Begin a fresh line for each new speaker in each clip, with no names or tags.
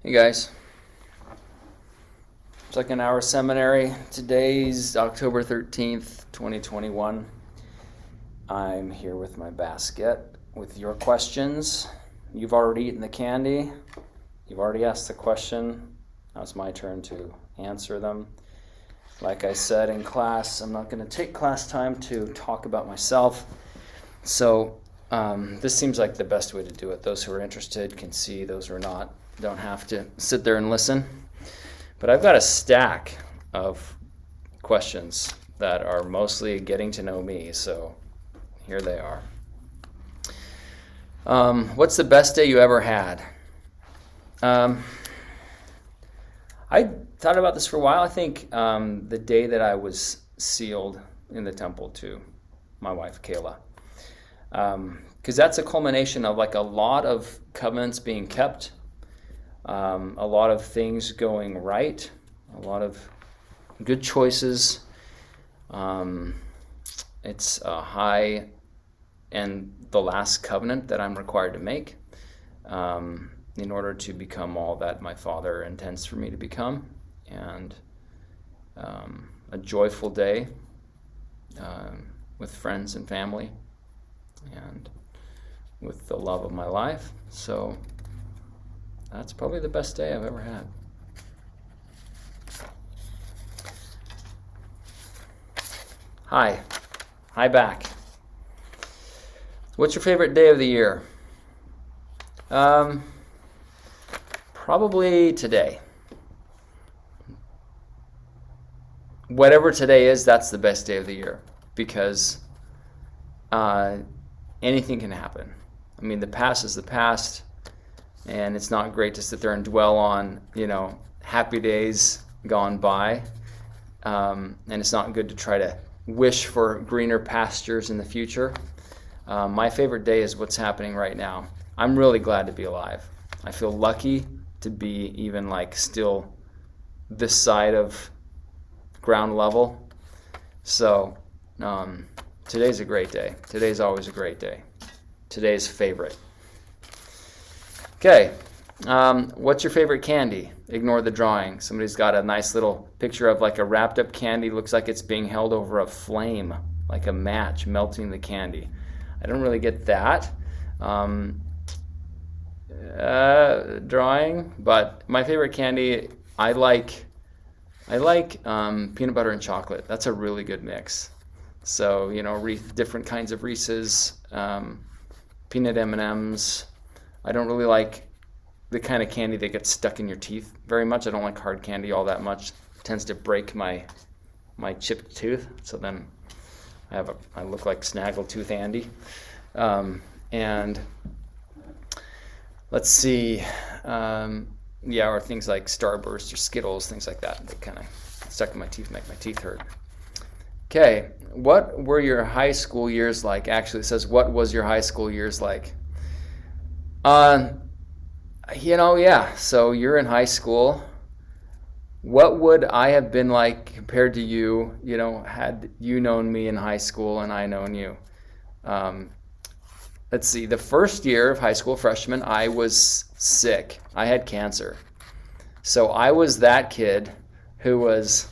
Hey guys, second hour seminary. Today's October 13th, 2021. I'm here with my basket with your questions. You've already eaten the candy. You've already asked the question. Now it's my turn to answer them. Like I said in class, I'm not going to take class time to talk about myself. So this seems like the best way to do it. Those who are interested can see, those who are not don't have to sit there and listen. But I've got a stack of questions that are mostly getting to know me, so here they are. What's the best day you ever had? I thought about this for a while. I think the day that I was sealed in the temple to my wife, Kayla. Because that's a culmination of like a lot of covenants being kept, a lot of things going right, a lot of good choices. It's a high and the last covenant that I'm required to make in order to become all that my Father intends for me to become. And a joyful day with friends and family and with the love of my life. So that's probably the best day I've ever had. Hi back. What's your favorite day of the year? Probably today. Whatever today is, that's the best day of the year, because anything can happen. I mean, the past is the past, and it's not great to sit there and dwell on, happy days gone by. And it's not good to try to wish for greener pastures in the future. My favorite day is what's happening right now. I'm really glad to be alive. I feel lucky to be even still this side of ground level. So today's a great day. Today's always a great day. Today's favorite. Okay, what's your favorite candy? Ignore the drawing. Somebody's got a nice little picture of a wrapped up candy. Looks like it's being held over a flame, like a match melting the candy. I don't really get that drawing, but my favorite candy, I like peanut butter and chocolate. That's a really good mix. So, different kinds of Reese's, peanut M&Ms. I don't really like the kind of candy that gets stuck in your teeth very much. I don't like hard candy all that much. It tends to break my chipped tooth. So then I look like Snaggletooth Andy. And let's see, or things like Starburst or Skittles, things like that. They kind of stuck in my teeth, make my teeth hurt. Okay, what were your high school years like? Actually, it says, what was your high school years like? So you're in high school. What would I have been like compared to you, had you known me in high school and I known you? Let's see, the first year of high school, freshman, I was sick. I had cancer. So I was that kid who was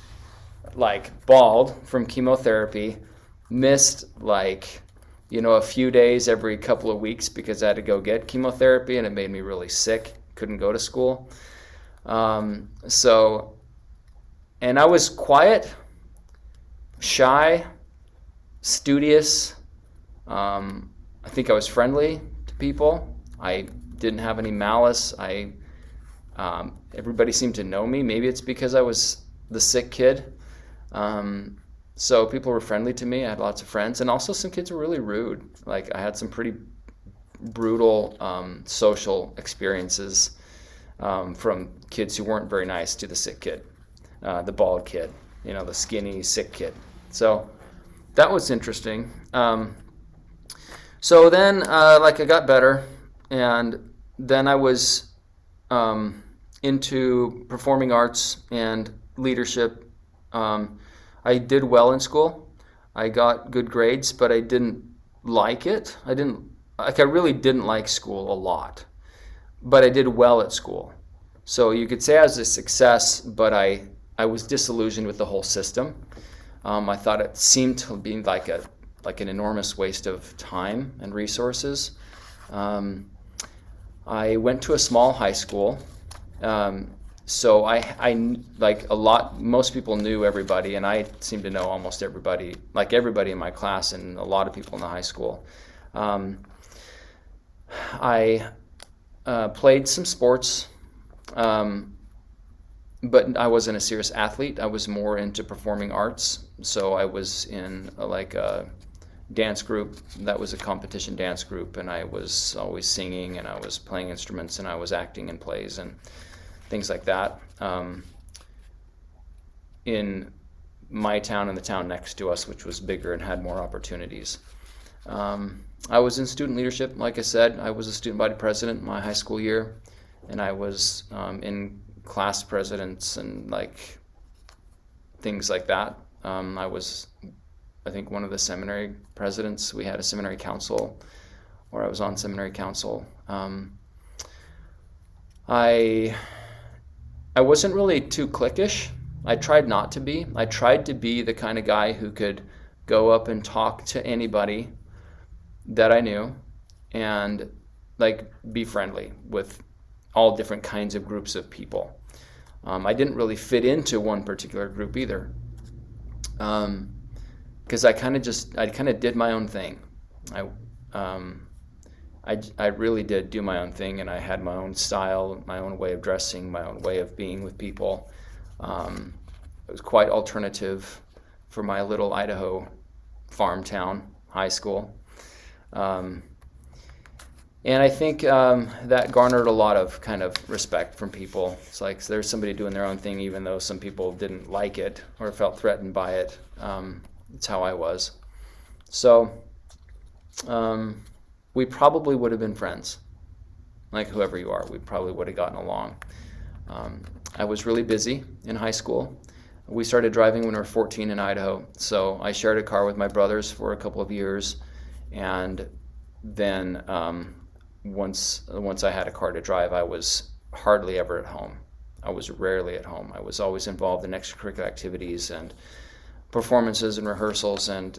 bald from chemotherapy, missed a few days every couple of weeks because I had to go get chemotherapy and it made me really sick. Couldn't go to school. And I was quiet, shy, studious. I think I was friendly to people. I didn't have any malice. Everybody seemed to know me. Maybe it's because I was the sick kid. So people were friendly to me. I had lots of friends, and also some kids were really rude. I had some pretty brutal social experiences from kids who weren't very nice to the sick kid, the bald kid, the skinny, sick kid. So that was interesting. So then, I got better, and then I was into performing arts and leadership. I did well in school. I got good grades, but I didn't like it. I really didn't like school a lot, but I did well at school. So you could say I was a success, but I was disillusioned with the whole system. I thought it seemed to be like an enormous waste of time and resources. I went to a small high school, so I like most people knew everybody, and I seemed to know almost everybody, like everybody in my class and a lot of people in the high school. I played some sports, but I wasn't a serious athlete. I was more into performing arts, so I was in a dance group that was a competition dance group, and I was always singing, and I was playing instruments, and I was acting in plays and things like that. In my town and the town next to us, which was bigger and had more opportunities. I was in student leadership. Like I said, I was a student body president my high school year, and I was in class presidents and like things like that. I was, I think, one of the seminary presidents. We had a seminary council, or I was on seminary council. I wasn't really too cliquish. I tried not to be. I tried to be the kind of guy who could go up and talk to anybody that I knew and like be friendly with all different kinds of groups of people. I didn't really fit into one particular group either, because I kind of did my own thing. I really did do my own thing, and I had my own style, my own way of dressing, my own way of being with people. It was quite alternative for my little Idaho farm town high school. And I think that garnered a lot of kind of respect from people. It's like there's somebody doing their own thing, even though some people didn't like it or felt threatened by it. It's how I was. So we probably would have been friends. Like whoever you are, we probably would have gotten along. I was really busy in high school. We started driving when we were 14 in Idaho. So I shared a car with my brothers for a couple of years. And then once I had a car to drive, I was hardly ever at home. I was rarely at home. I was always involved in extracurricular activities and performances and rehearsals and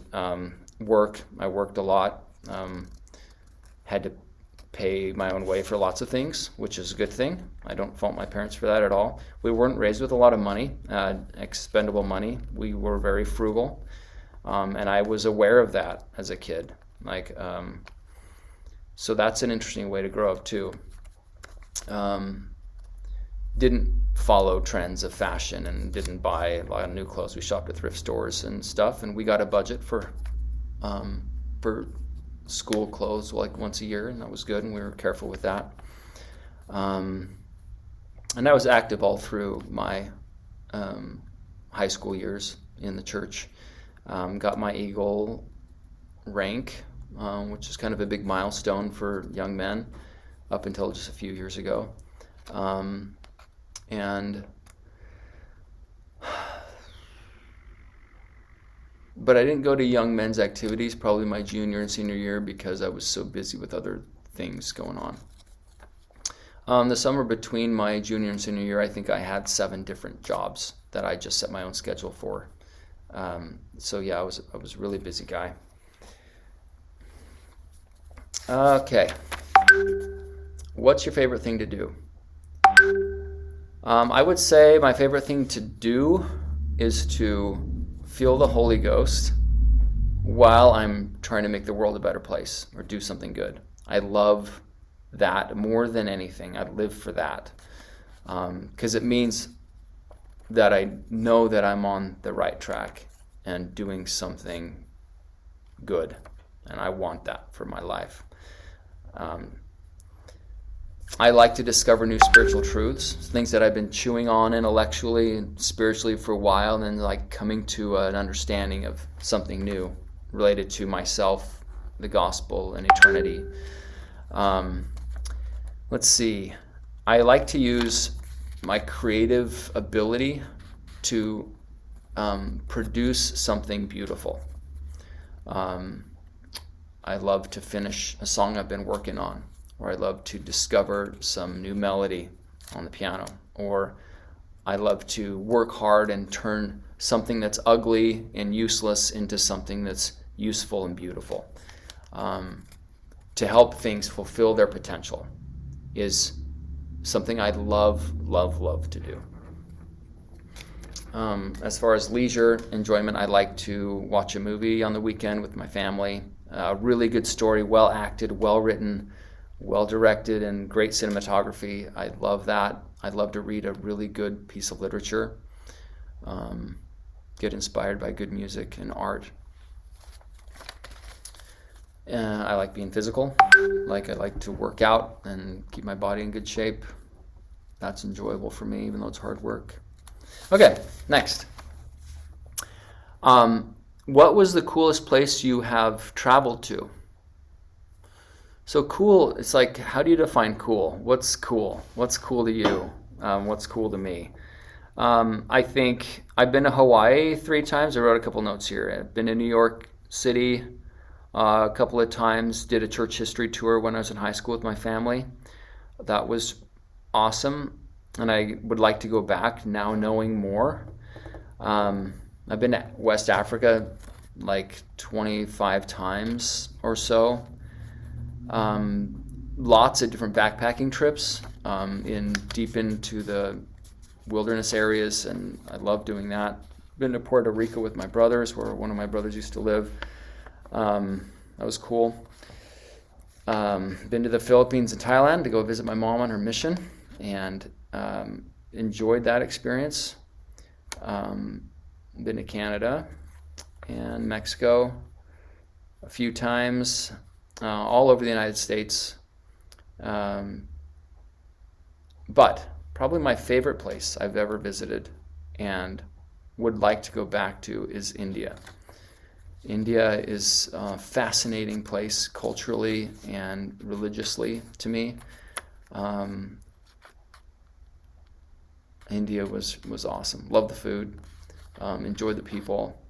work. I worked a lot. Had to pay my own way for lots of things, which is a good thing. I don't fault my parents for that at all. We weren't raised with a lot of money, expendable money. We were very frugal, and I was aware of that as a kid. So that's an interesting way to grow up too. Didn't follow trends of fashion and didn't buy a lot of new clothes. We shopped at thrift stores and stuff, and we got a budget for school clothes like once a year, and that was good, and we were careful with that. And I was active all through my high school years in the church. Got my Eagle rank, which is kind of a big milestone for young men up until just a few years ago. But I didn't go to young men's activities probably my junior and senior year because I was so busy with other things going on. The summer between my junior and senior year, I think I had 7 different jobs that I just set my own schedule for. So yeah, I was a really busy guy. Okay. What's your favorite thing to do? I would say my favorite thing to do is to feel the Holy Ghost while I'm trying to make the world a better place or do something good. I love that more than anything. I live for that because it means that I know that I'm on the right track and doing something good, and I want that for my life. I like to discover new spiritual truths, things that I've been chewing on intellectually and spiritually for a while, and then like coming to an understanding of something new related to myself, the gospel, and eternity. Let's see. I like to use my creative ability to produce something beautiful. I love to finish a song I've been working on, or I love to discover some new melody on the piano. or I love to work hard and turn something that's ugly and useless into something that's useful and beautiful. To help things fulfill their potential is something I love to do. As far as leisure enjoyment, I like to watch a movie on the weekend with my family. Really good story, well acted, well written, well directed, and great cinematography. I love that. I'd love to read a really good piece of literature. Get inspired by good music and art. I like being physical. I like to work out and keep my body in good shape. That's enjoyable for me, even though it's hard work. Okay, next. What was the coolest place you have traveled to? So cool, it's like, how do you define cool? What's cool? What's cool to you? What's cool to me? I think I've been to Hawaii 3 times. I wrote a couple notes here. I've been to New York City a couple of times. Did a church history tour when I was in high school with my family. That was awesome, and I would like to go back now knowing more. I've been to West Africa like 25 times or so. Lots of different backpacking trips deep into the wilderness areas, and I love doing that. Been to Puerto Rico with my brothers, where one of my brothers used to live. That was cool. Been to the Philippines and Thailand to go visit my mom on her mission, and enjoyed that experience. Been to Canada and Mexico a few times, all over the United States. But probably my favorite place I've ever visited and would like to go back to is India. India is a fascinating place culturally and religiously to me. India was awesome. Loved the food. Enjoyed the people.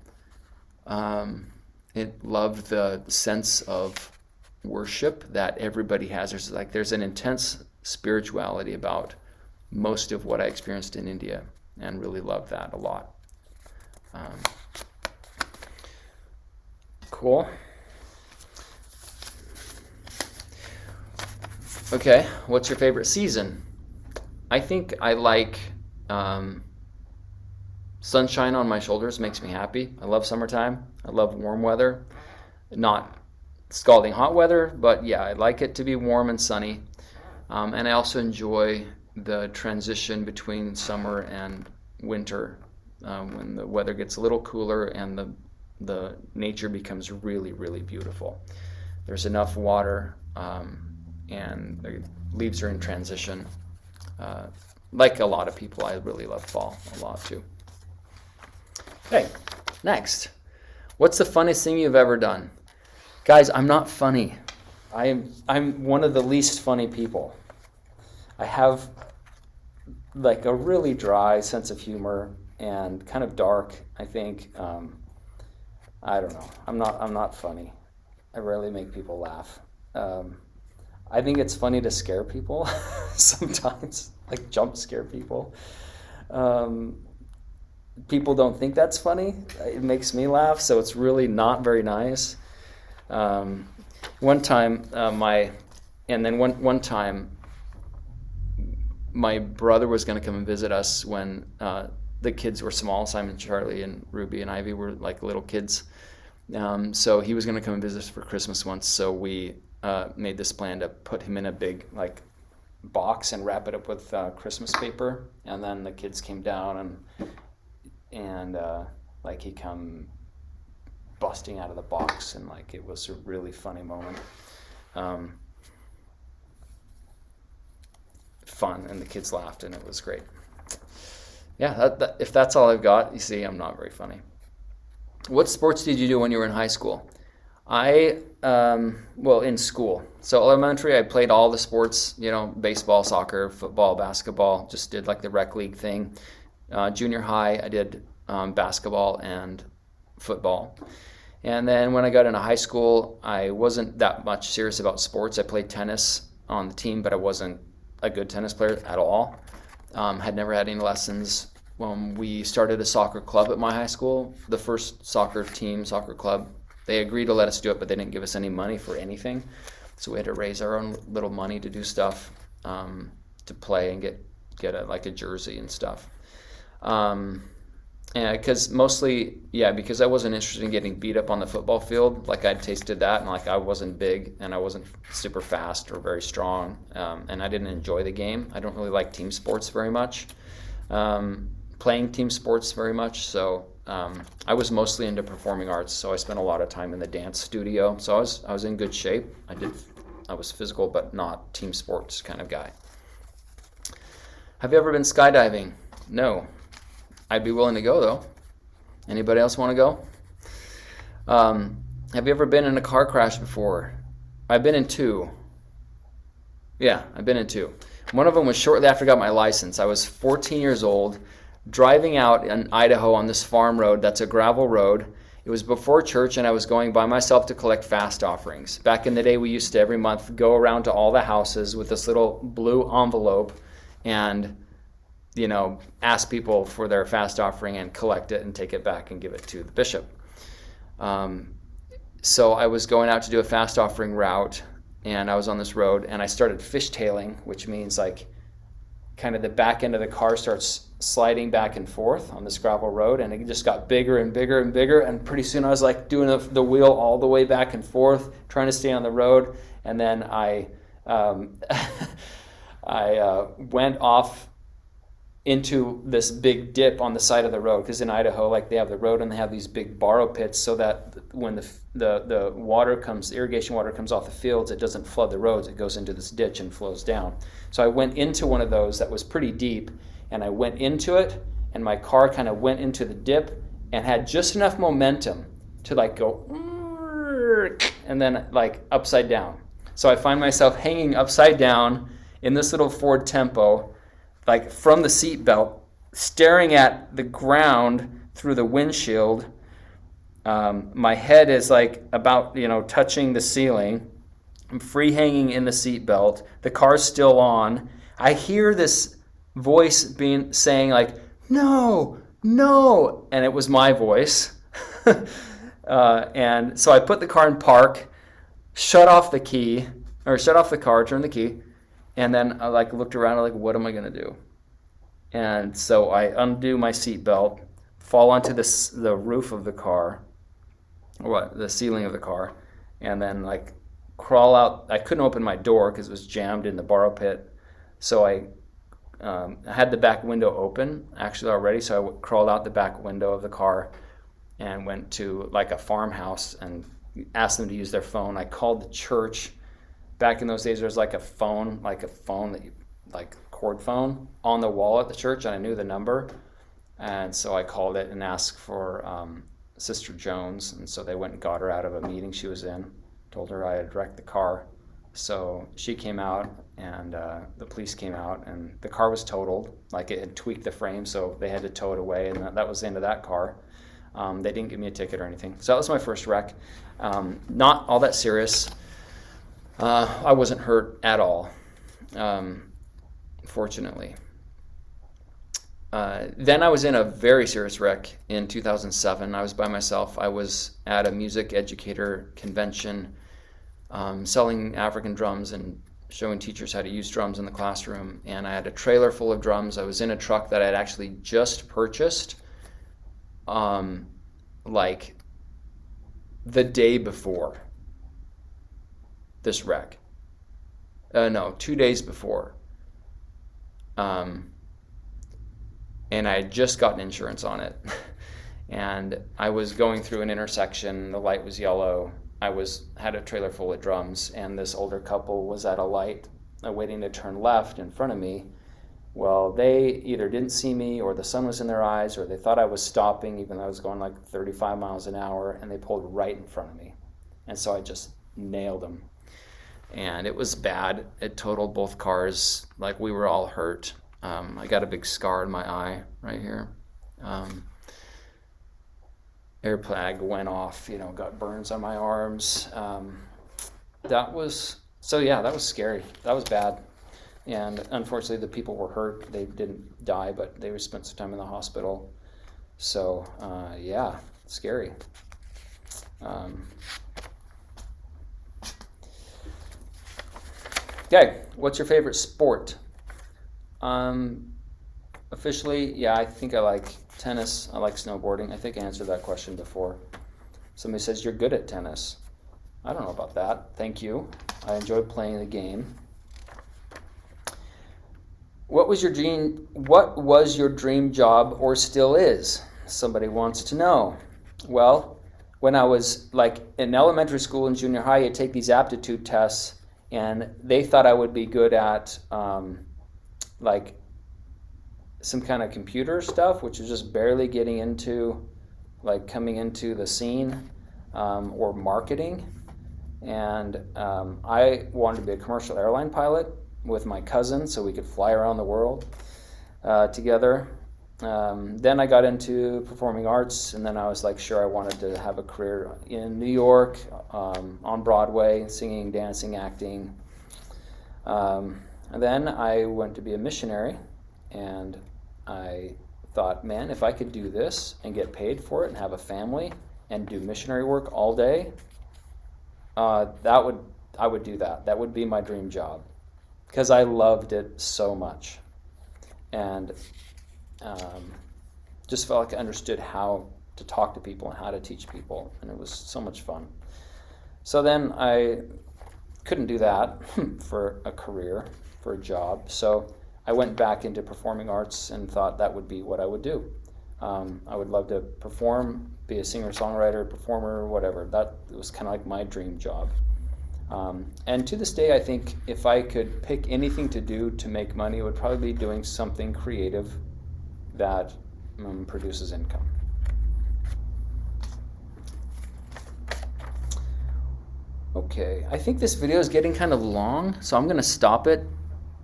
Loved the sense of worship that everybody has. There's an intense spirituality about most of what I experienced in India, and really loved that a lot. Cool. Okay, what's your favorite season? I think I like sunshine on my shoulders. Makes me happy. I love summertime. I love warm weather. Not scalding hot weather, but yeah, I like it to be warm and sunny. And I also enjoy the transition between summer and winter, when the weather gets a little cooler and the nature becomes really, really beautiful. There's enough water, and the leaves are in transition. Like a lot of people, I really love fall a lot too. Okay, next. What's the funniest thing you've ever done? Guys, I'm not funny. I'm one of the least funny people. I have like a really dry sense of humor and kind of dark, I think. I don't know. I'm not funny. I rarely make people laugh. I think it's funny to scare people sometimes, like jump scare people. People don't think that's funny. It makes me laugh, so it's really not very nice. One time, my brother was going to come and visit us when the kids were small. Simon, Charlie, and Ruby and Ivy were like little kids. So he was going to come and visit us for Christmas once. So we made this plan to put him in a big like box and wrap it up with Christmas paper. And then the kids came down and like he come busting out of the box, and like it was a really funny moment. Fun, and the kids laughed, and it was great. Yeah, if that's all I've got, you see, I'm not very funny. What sports did you do when you were in high school? In school. So elementary, I played all the sports, baseball, soccer, football, basketball, just did like the rec league thing. Junior high, I did basketball and football. And then when I got into high school, I wasn't that much serious about sports. I played tennis on the team, but I wasn't a good tennis player at all. Had never had any lessons. When we started a soccer club at my high school, the first soccer club, they agreed to let us do it, but they didn't give us any money for anything. So we had to raise our own little money to do stuff, to play and get a jersey and stuff. And because I wasn't interested in getting beat up on the football field. Like, I'd tasted that, and like, I wasn't big and I wasn't super fast or very strong, and I didn't enjoy the game. I don't really like team sports very much, playing team sports very much. So I was mostly into performing arts. So I spent a lot of time in the dance studio. So I was in good shape. I was physical, but not team sports kind of guy. Have you ever been skydiving? No. I'd be willing to go, though. Anybody else want to go? Have you ever been in a car crash before? I've been in 2. Yeah, I've been in 2. One of them was shortly after I got my license. I was 14 years old, driving out in Idaho on this farm road that's a gravel road. It was before church, and I was going by myself to collect fast offerings. Back in the day, we used to every month go around to all the houses with this little blue envelope and ask people for their fast offering and collect it and take it back and give it to the bishop. So I was going out to do a fast offering route, and I was on this road, and I started fishtailing, which means like kind of the back end of the car starts sliding back and forth on this gravel road, and it just got bigger and bigger and bigger, and pretty soon I was like doing the wheel all the way back and forth, trying to stay on the road, and then I went off into this big dip on the side of the road, because in Idaho, like, they have the road and they have these big borrow pits, so that when the irrigation water comes off the fields, it doesn't flood the roads. It goes into this ditch and flows down. So I went into one of those that was pretty deep, and I went into it, and my car kind of went into the dip and had just enough momentum to like go and then like upside down. So I find myself hanging upside down in this little Ford Tempo, like from the seat belt, staring at the ground through the windshield. My head is like about, touching the ceiling. I'm free hanging in the seat belt. The car's still on. I hear this voice saying like, "No, no," and it was my voice. And so I put the car in park, shut off the car, turned the key, and then I looked around, what am I going to do? And so I undo my seatbelt, fall onto the roof of the car, the ceiling of the car, and then crawl out. I couldn't open my door because it was jammed in the borrow pit. So I had the back window open actually already. So I crawled out the back window of the car and went to a farmhouse and asked them to use their phone. I called the church. Back in those days, there was a phone that you, cord phone on the wall at the church, and I knew the number. And so I called it and asked for Sister Jones. And so they went and got her out of a meeting she was in, told her I had wrecked the car. So she came out, and the police came out, and the car was totaled. It had tweaked the frame, so they had to tow it away, and that was the end of that car. They didn't give me a ticket or anything. So that was my first wreck. Not all that serious. I wasn't hurt at all, fortunately. Then I was in a very serious wreck in 2007. I was by myself. I was at a music educator convention, selling African drums and showing teachers how to use drums in the classroom. And I had a trailer full of drums. I was in a truck that I had actually just purchased, the day before this wreck. No, 2 days before. And I had just gotten insurance on it. And I was going through an intersection, the light was yellow. Had a trailer full of drums, and this older couple was at a light waiting to turn left in front of me. Well, they either didn't see me, or the sun was in their eyes, or they thought I was stopping even though I was going 35 miles an hour, and they pulled right in front of me. And so I just nailed them. And it was bad. It totaled both cars. We were all hurt. I got a big scar in my eye right here. Airplug went off, got burns on my arms. That was scary. That was bad. And unfortunately, the people were hurt. They didn't die, but they spent some time in the hospital. So, yeah, scary. Okay, what's your favorite sport? Officially, yeah, I think I like tennis. I like snowboarding. I think I answered that question before. Somebody says you're good at tennis. I don't know about that. Thank you. I enjoy playing the game. What was your dream job or still is? Somebody wants to know. Well, when I was like in elementary school and junior high, you take these aptitude tests, and they thought I would be good at like some kind of computer stuff, which is just barely getting into, like coming into the scene, or marketing. And I wanted to be a commercial airline pilot with my cousin so we could fly around the world together. Then I got into performing arts, and then I was like, sure, I wanted to have a career in New York, on Broadway, singing, dancing, acting. And then I went to be a missionary, and I thought, man, if I could do this and get paid for it and have a family and do missionary work all day, I would do that. That would be my dream job, because I loved it so much, and just felt like I understood how to talk to people and how to teach people, and it was so much fun. So then I couldn't do that for a career, for a job, so I went back into performing arts and thought that would be what I would do. I would love to perform, be a singer-songwriter, performer, whatever. That was kind of like my dream job. And to this day, I think if I could pick anything to do to make money, it would probably be doing something creative that produces income. Okay, I think this video is getting kind of long, so I'm going to stop it.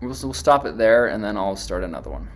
We'll stop it there, and then I'll start another one.